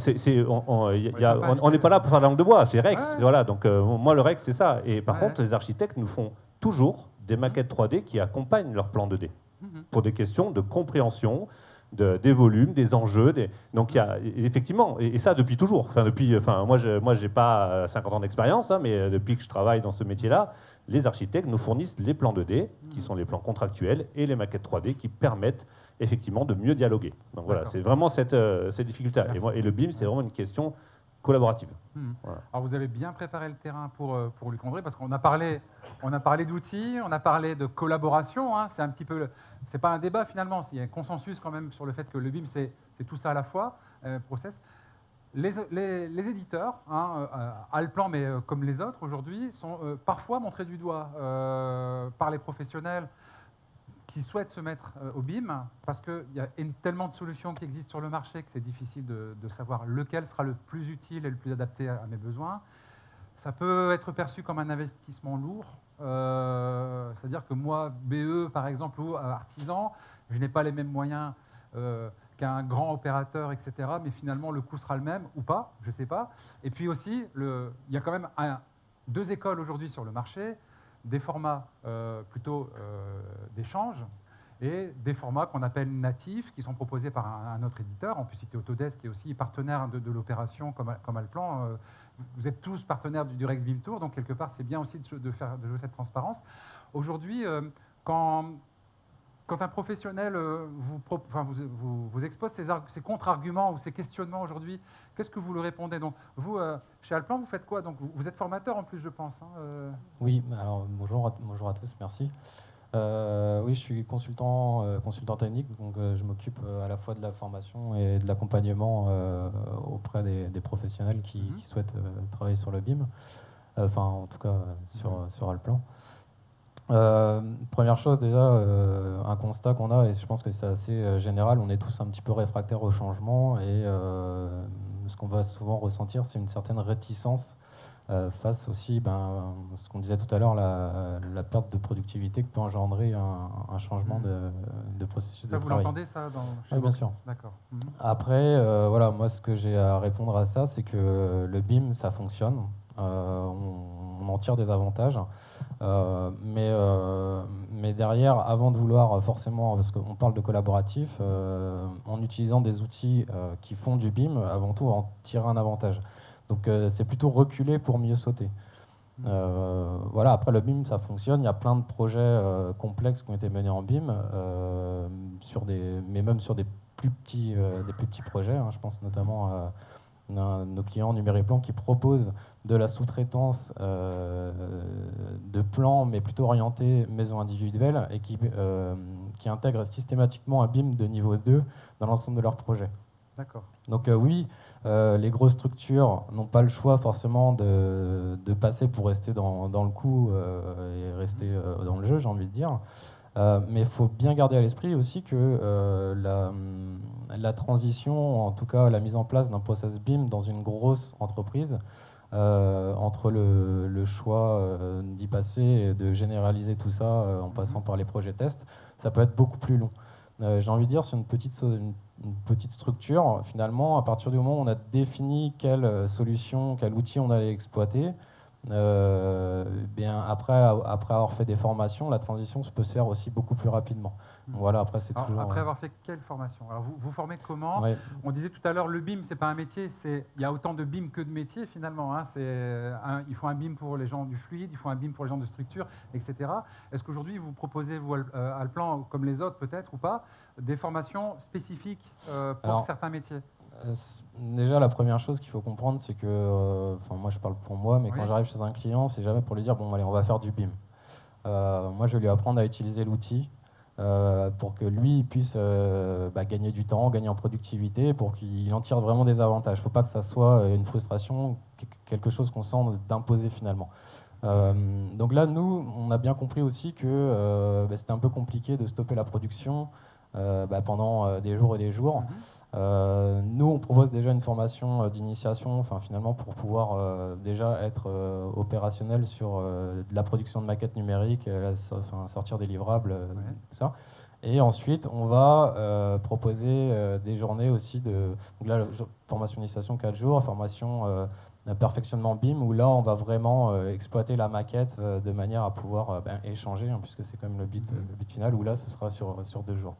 on n'est pas là pour faire la langue de bois, c'est Rex. Voilà, donc moi, le Rex, c'est ça. Et par contre, les architectes nous font toujours des maquettes 3D qui accompagnent leur plan 2D pour des questions de compréhension des volumes, des enjeux. Donc, il y a effectivement, et ça depuis toujours. Moi, je n'ai pas 50 ans d'expérience, mais depuis que je travaille dans ce métier-là, les architectes nous fournissent les plans 2D, qui sont les plans contractuels, et les maquettes 3D qui permettent effectivement de mieux dialoguer. Donc voilà, c'est vraiment cette difficulté. Et le BIM, c'est vraiment une question collaborative. Voilà. Alors vous avez bien préparé le terrain pour Luc André, parce qu'on a parlé d'outils, on a parlé de collaboration. C'est un petit peu, c'est pas un débat finalement. Il y a un consensus quand même sur le fait que le BIM c'est tout ça à la fois, process. Les éditeurs, Allplan, mais comme les autres aujourd'hui, sont parfois montrés du doigt par les professionnels qui souhaitent se mettre au BIM, parce qu'il y a tellement de solutions qui existent sur le marché que c'est difficile de savoir lequel sera le plus utile et le plus adapté à mes besoins. Ça peut être perçu comme un investissement lourd, c'est-à-dire que moi, BE par exemple, ou artisan, je n'ai pas les mêmes moyens qu'un grand opérateur, etc. Mais finalement, le coût sera le même, ou pas, je ne sais pas. Et puis aussi, il y a quand même deux écoles aujourd'hui sur le marché, des formats plutôt d'échange et des formats qu'on appelle natifs, qui sont proposés par un autre éditeur. On peut citer Autodesk, qui est aussi partenaire de l'opération comme Allplan. Vous êtes tous partenaires du Rex BIM Tour, donc quelque part, c'est bien aussi de jouer cette transparence. Aujourd'hui, quand un professionnel vous expose ses contre-arguments ou ses questionnements aujourd'hui, qu'est-ce que vous lui répondez? Donc, vous, chez Allplan, vous faites quoi? Donc, vous êtes formateur en plus, je pense. Oui, alors bonjour à tous, merci. Oui, je suis consultant technique, donc je m'occupe à la fois de la formation et de l'accompagnement auprès des professionnels qui souhaitent travailler sur le BIM, enfin en tout cas sur Allplan. Première chose déjà, un constat qu'on a, et je pense que c'est assez général, on est tous un petit peu réfractaires au changement, et ce qu'on va souvent ressentir, c'est une certaine réticence face aussi, ce qu'on disait tout à l'heure, la perte de productivité que peut engendrer un changement de processus de travail. Ça, vous l'entendez ça chez Oui, bien sûr. D'accord. Après, voilà, moi ce que j'ai à répondre à ça, c'est que le BIM, ça fonctionne. On en tire des avantages, mais derrière, avant de vouloir forcément, parce qu'on parle de collaboratif, en utilisant des outils qui font du BIM, avant tout en tirer un avantage. Donc c'est plutôt reculer pour mieux sauter. Voilà, après le BIM, ça fonctionne. Il y a plein de projets complexes qui ont été menés en BIM, mais même sur des plus petits projets. Je pense notamment à nos clients Numériplan qui proposent de la sous-traitance de plans, mais plutôt orientés maison individuelle, et qui intègrent systématiquement un BIM de niveau 2 dans l'ensemble de leurs projets. D'accord. Donc oui, les grosses structures n'ont pas le choix forcément de passer pour rester dans le coup et rester dans le jeu, j'ai envie de dire. Mais il faut bien garder à l'esprit aussi que la transition, en tout cas la mise en place d'un process BIM dans une grosse entreprise, entre le choix d'y passer et de généraliser tout ça en passant par les projets tests, ça peut être beaucoup plus long. J'ai envie de dire, sur une petite structure, finalement, à partir du moment où on a défini quelle solution, quel outil on allait exploiter, bien après avoir fait des formations, la transition peut se faire aussi beaucoup plus rapidement. Voilà, après, c'est toujours... Après avoir fait quelle formation? Alors, vous formez comment? Ouais. On disait tout à l'heure, le BIM, c'est pas un métier. Il y a autant de BIM que de métiers, finalement. Hein. Il faut un BIM pour les gens du fluide, il faut un BIM pour les gens de structure, etc. Est-ce qu'aujourd'hui, vous proposez, vous, Allplan, comme les autres peut-être, ou pas, des formations spécifiques pour certains métiers? Déjà, la première chose qu'il faut comprendre, c'est que, moi je parle pour moi, mais quand j'arrive chez un client, c'est jamais pour lui dire, bon allez, on va faire du BIM. Moi, je vais lui apprendre à utiliser l'outil pour que lui il puisse gagner du temps, gagner en productivité, pour qu'il en tire vraiment des avantages. Il ne faut pas que ça soit une frustration, quelque chose qu'on sent d'imposer finalement. Donc là, nous, on a bien compris aussi que c'était un peu compliqué de stopper la production pendant des jours et des jours. Nous, on propose déjà une formation d'initiation, finalement, pour pouvoir déjà être opérationnel sur de la production de maquettes numériques, sortir des livrables, tout ça. Et ensuite, on va proposer des journées aussi de... Donc là, formation d'initiation 4 jours, formation perfectionnement BIM, où là, on va vraiment exploiter la maquette de manière à pouvoir échanger, puisque c'est quand même le but final, où là, ce sera sur 2 jours.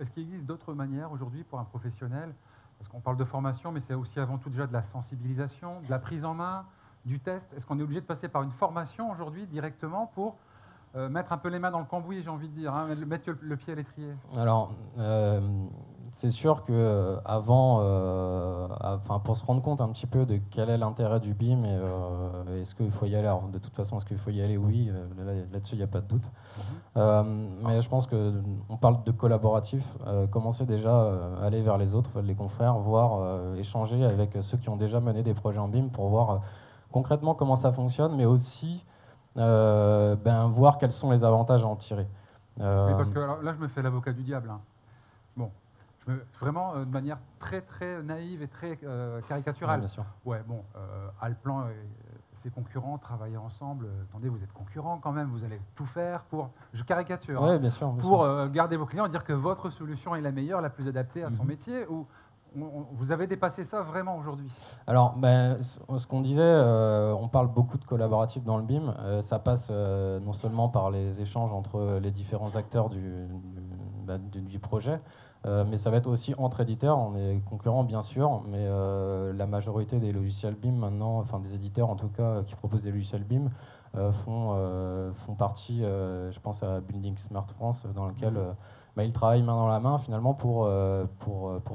Est-ce qu'il existe d'autres manières aujourd'hui pour un professionnel? Parce qu'on parle de formation, mais c'est aussi avant tout déjà de la sensibilisation, de la prise en main, du test. Est-ce qu'on est obligé de passer par une formation aujourd'hui directement pour mettre un peu les mains dans le cambouis, j'ai envie de dire, mettre le pied à l'étrier? Alors, c'est sûr que avant, pour se rendre compte un petit peu de quel est l'intérêt du BIM et est-ce qu'il faut y aller, alors de toute façon, est-ce qu'il faut y aller? Oui, là-dessus, il n'y a pas de doute. Mais je pense qu'on parle de collaboratif. Commencer déjà à aller vers les autres, les confrères, voir, échanger avec ceux qui ont déjà mené des projets en BIM pour voir concrètement comment ça fonctionne, mais aussi voir quels sont les avantages à en tirer. Oui, parce que alors, là, je me fais l'avocat du diable. Bon, vraiment de manière très très naïve et très caricaturale. Bien sûr. Ouais, bon, Allplan et ses concurrents travaillent ensemble. Attendez, vous êtes concurrents quand même. Vous allez tout faire pour, je caricature, ouais, bien sûr, pour garder vos clients, dire que votre solution est la meilleure, la plus adaptée à son métier. Ou vous avez dépassé ça vraiment aujourd'hui? Alors, ce qu'on disait, on parle beaucoup de collaboratif dans le BIM. Ça passe non seulement par les échanges entre les différents acteurs du projet, mais ça va être aussi entre éditeurs. On est concurrents, bien sûr, mais la majorité des logiciels BIM maintenant, des éditeurs en tout cas, qui proposent des logiciels BIM, font partie, je pense à Building Smart France, dans lequel... ils travaillent main dans la main finalement pour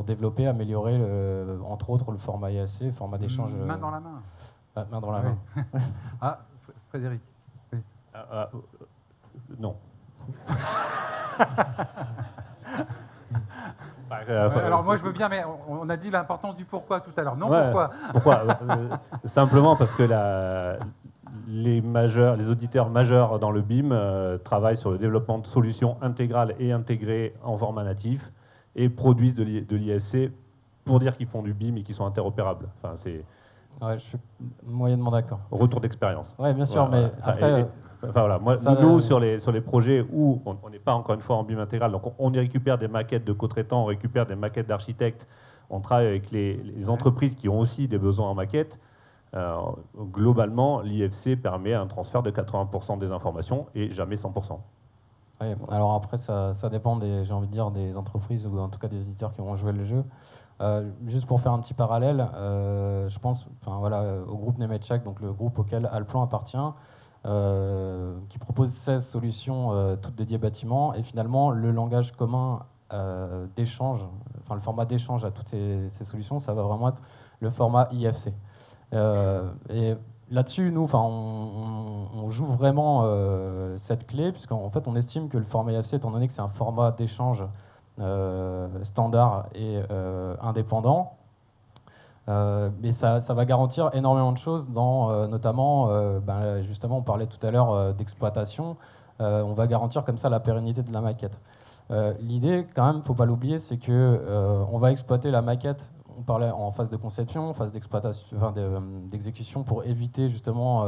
développer, améliorer entre autres le format IFC, le format d'échange. Main dans la main. Main dans la main. Ah, Frédéric. Oui. Non. Alors moi je veux bien, mais on a dit l'importance du pourquoi tout à l'heure. Non, pourquoi simplement parce que les auditeurs majeurs dans le BIM travaillent sur le développement de solutions intégrales et intégrées en format natif et produisent de l'IFC pour dire qu'ils font du BIM et qu'ils sont interopérables. Je suis moyennement d'accord. Retour d'expérience. Oui, bien sûr, mais après... Nous, sur les projets où on n'est pas encore une fois en BIM intégral, donc on y récupère des maquettes de co-traitants, on récupère des maquettes d'architectes, on travaille avec les entreprises qui ont aussi des besoins en maquettes. Globalement, l'IFC permet un transfert de 80% des informations et jamais 100%. Oui, alors après, ça dépend j'ai envie de dire, des entreprises ou en tout cas des éditeurs qui vont jouer le jeu. Juste pour faire un petit parallèle, je pense au groupe Nemetschek, donc le groupe auquel Allplan appartient, qui propose 16 solutions toutes dédiées bâtiments, et finalement le langage commun d'échange, le format d'échange à toutes ces solutions, ça va vraiment être le format IFC. Et là-dessus, nous, on joue vraiment cette clé, puisqu'en fait, on estime que le format IFC, étant donné que c'est un format d'échange standard et indépendant. Mais ça va garantir énormément de choses, notamment, justement, on parlait tout à l'heure d'exploitation. On va garantir comme ça la pérennité de la maquette. L'idée, quand même, il ne faut pas l'oublier, c'est qu'on va exploiter la maquette. On parlait en phase de conception, phase d'exploitation, d'exécution pour éviter justement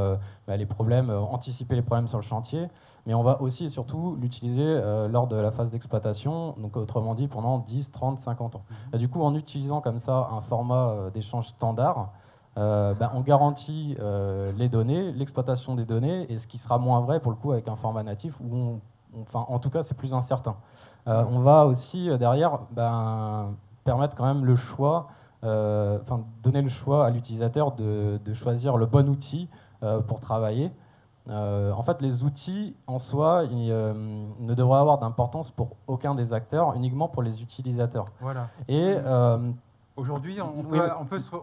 les problèmes, anticiper les problèmes sur le chantier. Mais on va aussi et surtout l'utiliser lors de la phase d'exploitation, donc autrement dit pendant 10, 30, 50 ans. Et du coup, en utilisant comme ça un format d'échange standard, on garantit les données, l'exploitation des données, et ce qui sera moins vrai pour le coup avec un format natif où en tout cas, c'est plus incertain. On va aussi derrière permettre quand même le choix, donner le choix à l'utilisateur de choisir le bon outil pour travailler. En fait, les outils en soi ne devraient avoir d'importance pour aucun des acteurs, uniquement pour les utilisateurs. Voilà. Et aujourd'hui, on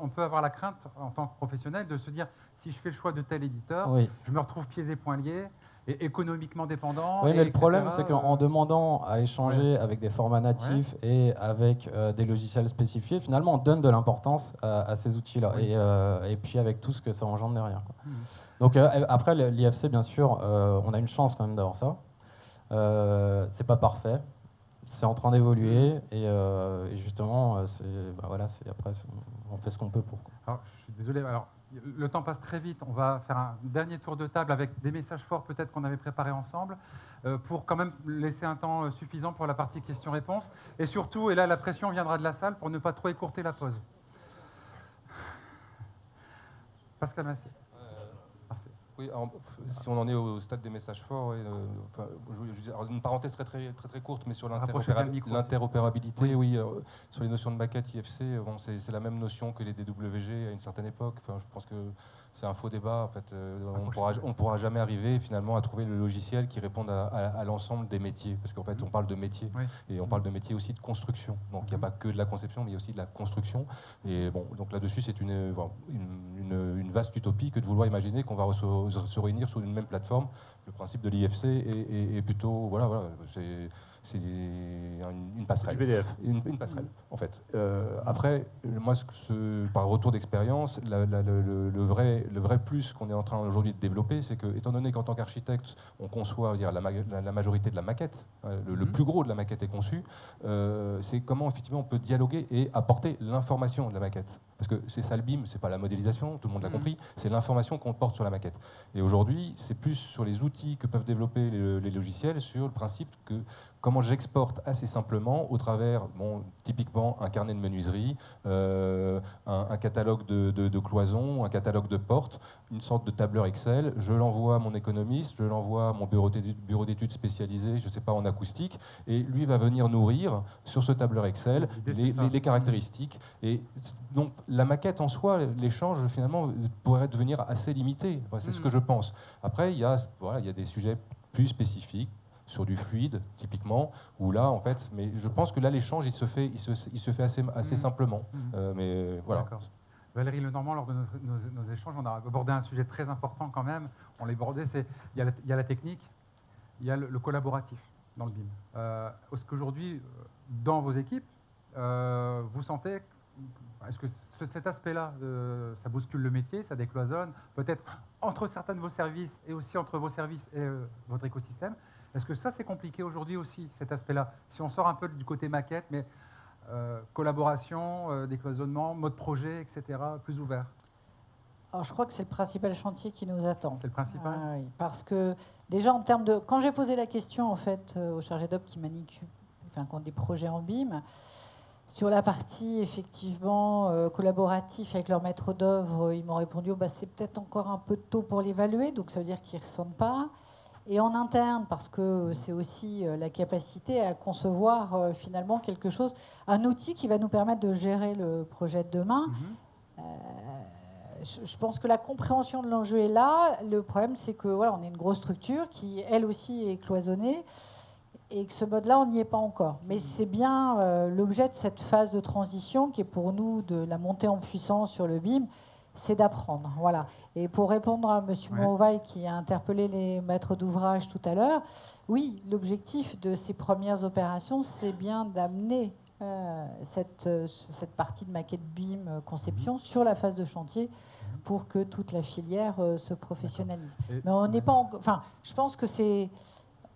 peut avoir la crainte en tant que professionnel de se dire si je fais le choix de tel éditeur, je me retrouve pieds et poings liés. Et économiquement dépendant. Oui, mais le problème, c'est qu'en demandant à échanger avec des formats natifs et avec des logiciels spécifiés, finalement, on donne de l'importance à ces outils-là. Et puis avec tout ce que ça engendre derrière. Donc après, l'IFC, bien sûr, on a une chance quand même d'avoir ça. C'est pas parfait. C'est en train d'évoluer. Et justement, après, on fait ce qu'on peut pour. Alors, je suis désolé. Alors, le temps passe très vite. On va faire un dernier tour de table avec des messages forts peut-être qu'on avait préparés ensemble pour quand même laisser un temps suffisant pour la partie questions-réponses. Et surtout, et là la pression viendra de la salle pour ne pas trop écourter la pause. Pascal Massé. Merci. Oui, alors, si on en est au stade des messages forts, une parenthèse très courte, mais sur l'interopérabilité, sur les notions de maquette IFC, c'est la même notion que les DWG à une certaine époque. Enfin, je pense que c'est un faux débat. En fait, on pourra jamais arriver finalement à trouver le logiciel qui réponde à l'ensemble des métiers, parce qu'en fait, on parle de métier et on parle de métier aussi de construction. Donc, il n'y a pas que de la conception, mais il y a aussi de la construction. Et bon, donc là-dessus, c'est une vaste utopie que de vouloir imaginer qu'on va se réunir sur une même plateforme. Le principe de l'IFC est plutôt, c'est une passerelle. Une passerelle, en fait. Après, moi, par retour d'expérience, le vrai plus qu'on est en train aujourd'hui de développer, c'est que, étant donné qu'en tant qu'architecte, on conçoit la majorité de la maquette, le plus gros de la maquette est conçu, c'est comment effectivement on peut dialoguer et apporter l'information de la maquette. Parce que c'est ça le BIM, c'est pas la modélisation, tout le monde l'a compris, c'est l'information qu'on porte sur la maquette. Et aujourd'hui, c'est plus sur les outils que peuvent développer les logiciels, sur le principe que comment j'exporte assez simplement au travers, typiquement un carnet de menuiserie, un catalogue de cloisons, un catalogue de portes, une sorte de tableur Excel, je l'envoie à mon économiste, je l'envoie à mon bureau d'études spécialisé, je ne sais pas, en acoustique, et lui va venir nourrir sur ce tableur Excel les caractéristiques. Et donc la maquette en soi, l'échange finalement pourrait devenir assez limité. C'est ce que je pense. Après, il y a des sujets plus spécifiques, sur du fluide, typiquement, où là, en fait, mais je pense que là, l'échange, il se fait assez simplement. Mais voilà. D'accord. Valérie Lenormand, lors de nos échanges, on a abordé un sujet très important quand même. On l'a abordé, il y a la technique, il y a le collaboratif dans le BIM. Est-ce qu'aujourd'hui, dans vos équipes, vous sentez, est-ce que cet aspect-là, ça bouscule le métier, ça décloisonne, peut-être entre certains de vos services et aussi entre vos services et votre écosystème? Est-ce que ça, c'est compliqué aujourd'hui aussi, cet aspect-là? Si on sort un peu du côté maquette, mais collaboration, décloisonnement, mode projet, etc., plus ouvert. Alors, je crois que c'est le principal chantier qui nous attend. C'est le principal. Oui, parce que déjà, en termes de... Quand j'ai posé la question, en fait, au chargé d'op qui qui ont des projets en BIM, sur la partie, effectivement, collaboratif avec leur maître d'œuvre, ils m'ont répondu c'est peut-être encore un peu tôt pour l'évaluer, donc ça veut dire qu'ils ne ressentent pas. Et en interne, parce que c'est aussi la capacité à concevoir finalement quelque chose, un outil qui va nous permettre de gérer le projet de demain. Je pense que la compréhension de l'enjeu est là. Le problème, c'est que on est une grosse structure qui, elle aussi, est cloisonnée. Et que ce mode-là, on n'y est pas encore. Mais c'est bien l'objet de cette phase de transition qui est pour nous de la montée en puissance sur le BIM. c'est d'apprendre. Voilà. Et pour répondre à M. Mauvaille qui a interpellé les maîtres d'ouvrage tout à l'heure, oui, l'objectif de ces premières opérations, c'est bien d'amener cette partie de maquette BIM conception sur la phase de chantier pour que toute la filière se professionnalise. Mais on n'est pas... Enfin, je pense que c'est...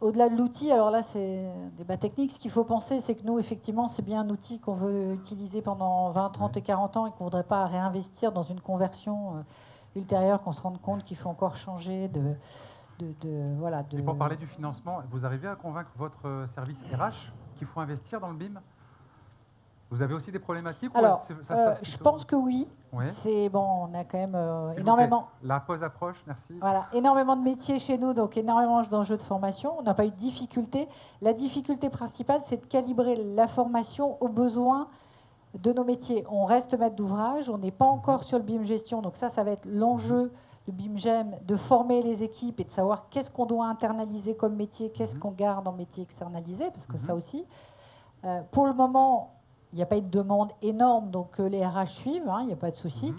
Au-delà de l'outil, alors là, c'est un débat technique. Ce qu'il faut penser, c'est que nous, effectivement, c'est bien un outil qu'on veut utiliser pendant 20, 30 et 40 ans et qu'on ne voudrait pas réinvestir dans une conversion ultérieure, qu'on se rende compte qu'il faut encore changer voilà, Et pour parler du financement, vous arrivez à convaincre votre service RH qu'il faut investir dans le BIM ? Vous avez aussi des problématiques? Alors, ça se passe je pense que oui. Ouais. C'est bon, on a quand même énormément. La pause approche, merci. Voilà, énormément de métiers chez nous, donc énormément d'enjeux de formation. On n'a pas eu de difficulté. La difficulté principale, c'est de calibrer la formation aux besoins de nos métiers. On reste maître d'ouvrage, on n'est pas encore sur le BIM gestion, donc ça va être l'enjeu de BIM GEM, de former les équipes et de savoir qu'est-ce qu'on doit internaliser comme métier, qu'est-ce qu'on garde en métier externalisé, parce que ça aussi. Pour le moment, il n'y a pas eu de demande énorme, donc les RH suivent, il n'y a pas de souci.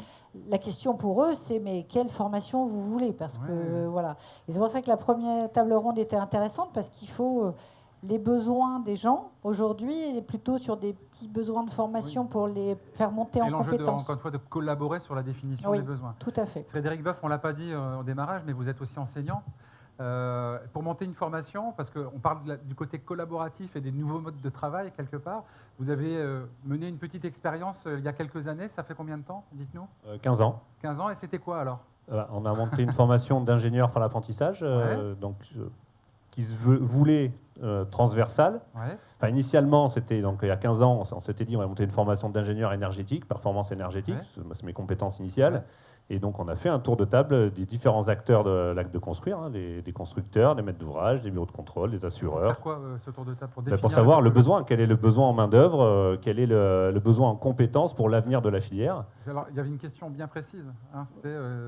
La question pour eux, c'est mais quelle formation vous voulez? Parce que voilà. Et c'est pour ça que la première table ronde était intéressante, parce qu'il faut les besoins des gens aujourd'hui, plutôt sur des petits besoins de formation pour les faire monter en compétences. Encore une fois, de collaborer sur la définition des besoins. Tout à fait. Frédéric Boeuf, on ne l'a pas dit au démarrage, mais vous êtes aussi enseignant. Pour monter une formation, parce qu'on parle du côté collaboratif et des nouveaux modes de travail, quelque part, vous avez mené une petite expérience il y a quelques années. Ça fait combien de temps, dites-nous? 15 ans. 15 ans, et c'était quoi alors? On a monté une formation d'ingénieur par l'apprentissage, qui se voulait transversale. Enfin, initialement, c'était donc il y a 15 ans, on s'était dit on va monter une formation d'ingénieur énergétique, performance énergétique, c'est mes compétences initiales. Et donc, on a fait un tour de table des différents acteurs de l'acte de construire, des constructeurs, des maîtres d'ouvrage, des bureaux de contrôle, des assureurs. Pour faire quoi, ce tour de table? Pour savoir le besoin, quel est le besoin en main-d'œuvre, quel est le besoin en compétences pour l'avenir de la filière. Alors, il y avait une question bien précise.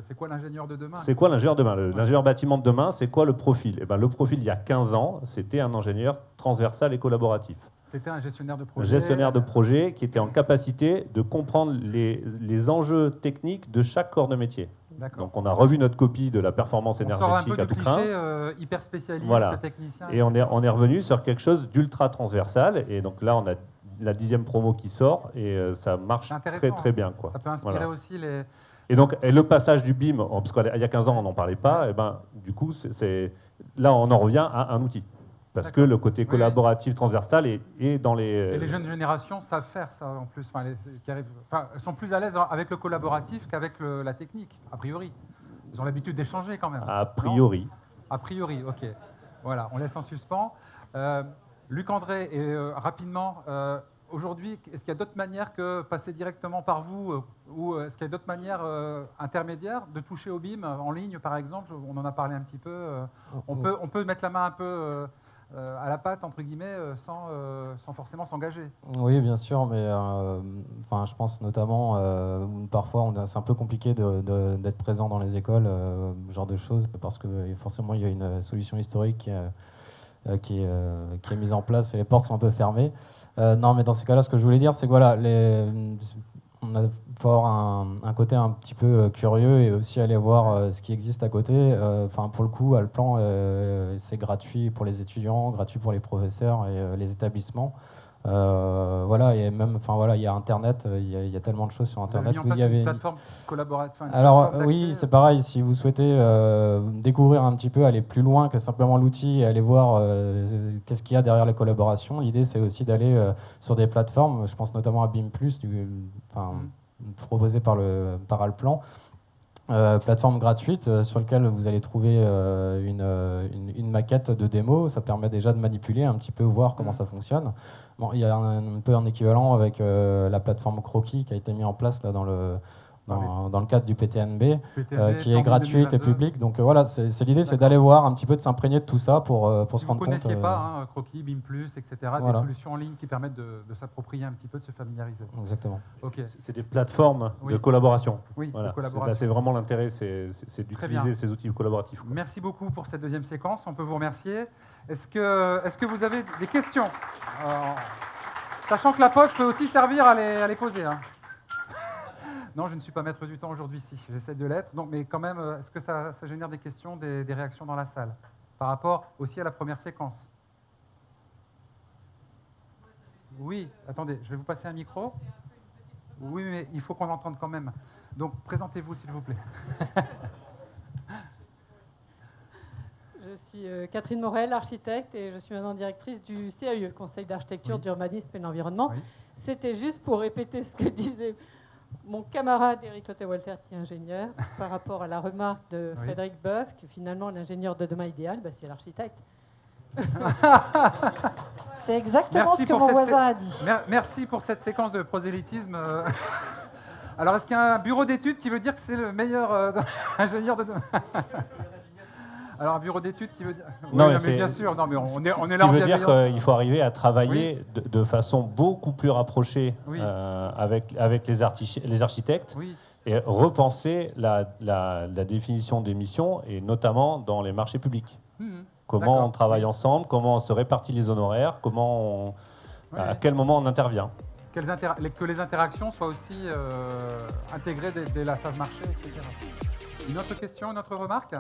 C'est quoi l'ingénieur de demain? C'est quoi l'ingénieur de demain? L'ingénieur bâtiment de demain, c'est quoi le profil? Le profil, il y a 15 ans, c'était un ingénieur transversal et collaboratif. C'était un gestionnaire de projet. Gestionnaire de projet qui était en capacité de comprendre les enjeux techniques de chaque corps de métier. Donc on a revu notre copie de la performance énergétique à tout craint. Hyper spécialiste, technicien. Et on est revenu sur quelque chose d'ultra transversal. Et donc là, on a la 10e promo qui sort et ça marche très bien. Ça peut inspirer aussi les... Et donc le passage du BIM, parce qu'il y a 15 ans, on n'en parlait pas, du coup, là, on en revient à un outil. Parce que le côté collaboratif, transversal est dans les... Et les jeunes générations savent faire ça en plus. Elles sont plus à l'aise avec le collaboratif qu'avec la technique, a priori. Ils ont l'habitude d'échanger quand même. A priori. A priori, ok. Voilà, on laisse en suspens. Luc André, rapidement, aujourd'hui, est-ce qu'il y a d'autres manières que passer directement par vous ou est-ce qu'il y a d'autres manières intermédiaires de toucher au BIM, en ligne par exemple? On en a parlé un petit peu. On peut mettre la main un peu... à la patte, entre guillemets, sans forcément s'engager. Oui, bien sûr, mais je pense notamment, parfois, c'est un peu compliqué d'être présent dans les écoles, ce genre de choses, parce que forcément, il y a une solution historique qui est mise en place et les portes sont un peu fermées. Non, mais dans ces cas-là, ce que je voulais dire, c'est que voilà, on a fort un côté un petit peu curieux et aussi aller voir ce qui existe à côté. Pour le coup, Alplan, c'est gratuit pour les étudiants, gratuit pour les professeurs et les établissements. Voilà, et même, il y a Internet, il y a tellement de choses sur Internet. Vous avez mis en place une plateforme collaborative. Alors oui, c'est pareil. Si vous souhaitez découvrir un petit peu, aller plus loin que simplement l'outil et aller voir qu'est-ce qu'il y a derrière la collaboration, l'idée c'est aussi d'aller sur des plateformes. Je pense notamment à BIM+, proposé par Alplan. Plateforme gratuite sur laquelle vous allez trouver une maquette de démo. Ça permet déjà de manipuler un petit peu, voir comment ça fonctionne. Bon, il y a un peu un équivalent avec la plateforme Croquis qui a été mis en place là, dans le cadre du PTNB, qui est gratuite et publique. Donc voilà, l'idée, c'est d'aller voir un petit peu, de s'imprégner de tout ça pour se rendre compte. Si vous ne connaissiez pas Croquis, BIM+, etc., des solutions en ligne qui permettent de s'approprier un petit peu, de se familiariser. Exactement. Okay. C'est des plateformes de collaboration. Oui, voilà. De collaboration. C'est vraiment l'intérêt, c'est d'utiliser ces outils collaboratifs. Merci beaucoup pour cette deuxième séquence. On peut vous remercier. Est-ce que vous avez des questions? Sachant que la pause peut aussi servir à les poser. Non, je ne suis pas maître du temps aujourd'hui, si. J'essaie de l'être. Donc, mais quand même, est-ce que ça génère des questions, des réactions dans la salle par rapport aussi à la première séquence? Oui, attendez, je vais vous passer un micro. Oui, mais il faut qu'on l'entende quand même. Donc, présentez-vous, s'il vous plaît. Je suis Catherine Morel, architecte, et je suis maintenant directrice du CAUE, Conseil d'architecture, d'urbanisme et de l'environnement. Oui. C'était juste pour répéter ce que disait mon camarade Éric Lotte-Walter, qui est ingénieur, par rapport à la remarque de Frédéric Boeuf, que finalement l'ingénieur de demain idéal, c'est l'architecte. C'est exactement ce que mon voisin a dit. Merci pour cette séquence de prosélytisme. Alors, est-ce qu'il y a un bureau d'études qui veut dire que c'est le meilleur ingénieur de demain? Alors, un bureau d'études qui veut dire... Non, oui, mais bien sûr, non, mais on est là en bienveillance. Ce qui veut dire qu'il faut arriver à travailler de façon beaucoup plus rapprochée avec les architectes et repenser la définition des missions, et notamment dans les marchés publics. Comment on travaille ensemble, comment on se répartit les honoraires, à quel moment on intervient. Que les interactions soient aussi intégrées dès la phase marché, etc. Une autre question, une autre remarque?